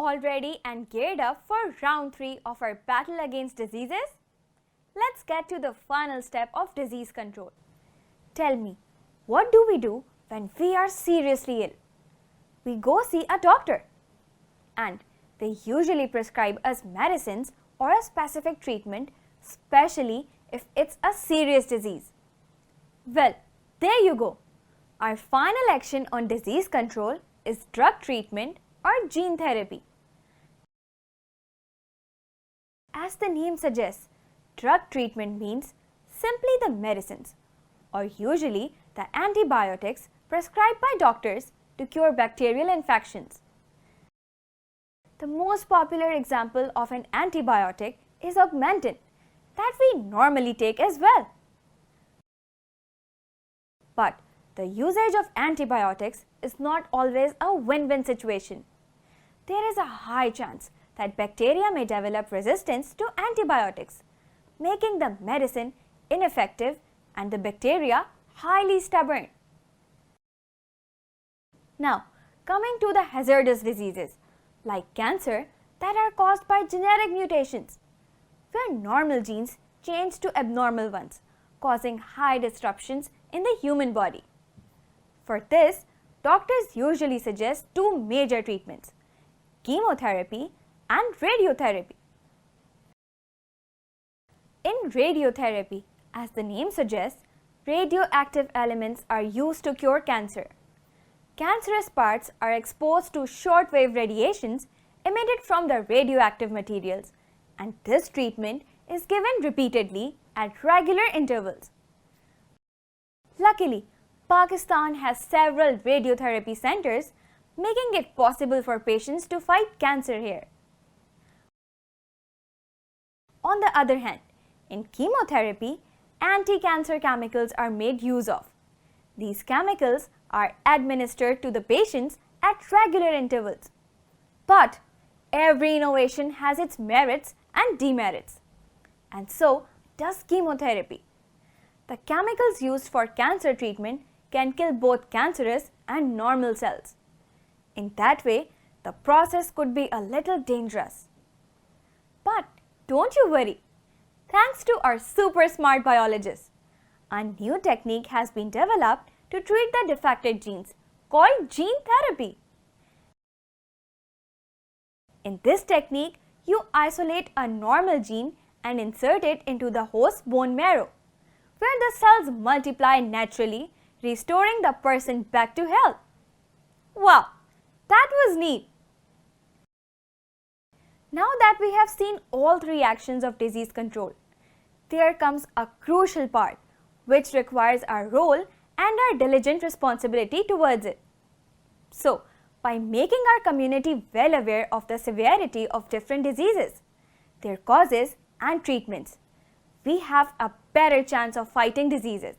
all ready and geared up for round 3 of our battle against diseases? Let's get to the final step of disease control. Tell me, what do we do when we are seriously ill? We go see a doctor, and they usually prescribe us medicines or a specific treatment, especially if it's a serious disease. Well, there you go. Our final action on disease control is drug treatment or gene therapy. As the name suggests, drug treatment means simply the medicines, or usually the antibiotics prescribed by doctors to cure bacterial infections. The most popular example of an antibiotic is Augmentin, that we normally take as well. But the usage of antibiotics is not always a win-win situation. There is a high chance that bacteria may develop resistance to antibiotics, making the medicine ineffective and the bacteria highly stubborn. Now, coming to the hazardous diseases like cancer that are caused by genetic mutations, where normal genes change to abnormal ones, causing high disruptions in the human body. For this, doctors usually suggest two major treatments: chemotherapy and radiotherapy. In radiotherapy, as the name suggests, radioactive elements are used to cure cancer. Cancerous parts are exposed to short-wave radiations emitted from the radioactive materials, and this treatment is given repeatedly at regular intervals. Luckily, Pakistan has several radiotherapy centers, making it possible for patients to fight cancer here. On the other hand, in chemotherapy, anti-cancer chemicals are made use of. These chemicals are administered to the patients at regular intervals. But every innovation has its merits and demerits. And so does chemotherapy. The chemicals used for cancer treatment can kill both cancerous and normal cells. In that way, the process could be a little dangerous. But don't you worry. Thanks to our super smart biologists, a new technique has been developed to treat the defected genes called gene therapy. In this technique, you isolate a normal gene and insert it into the host's bone marrow, where the cells multiply naturally, restoring the person back to health. Wow, that was neat! Now that we have seen all three actions of disease control, there comes a crucial part which requires our role and our diligent responsibility towards it. So, by making our community well aware of the severity of different diseases, their causes and treatments, we have a better chance of fighting diseases.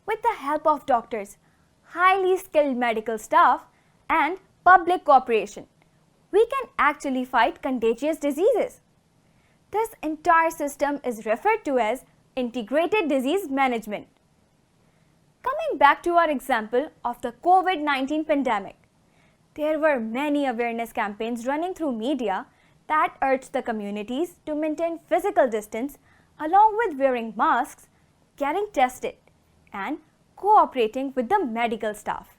With the help of doctors, highly skilled medical staff, and public cooperation, we can actually fight contagious diseases. This entire system is referred to as integrated disease management. Coming back to our example of the COVID-19 pandemic, there were many awareness campaigns running through media that urged the communities to maintain physical distance along with wearing masks, getting tested, and cooperating with the medical staff.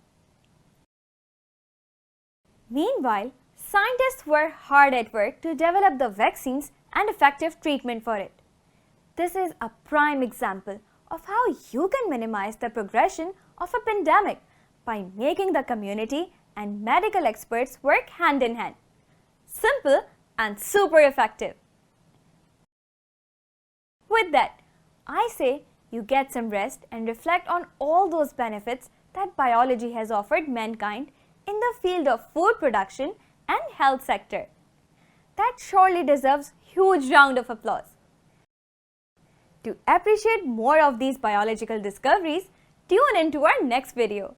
Meanwhile, scientists were hard at work to develop the vaccines and effective treatment for it. This is a prime example of how you can minimize the progression of a pandemic by making the community and medical experts work hand in hand. Simple and super effective. With that, I say you get some rest and reflect on all those benefits that biology has offered mankind in the field of food production and health sector. That surely deserves a huge round of applause. To appreciate more of these biological discoveries, tune in to our next video.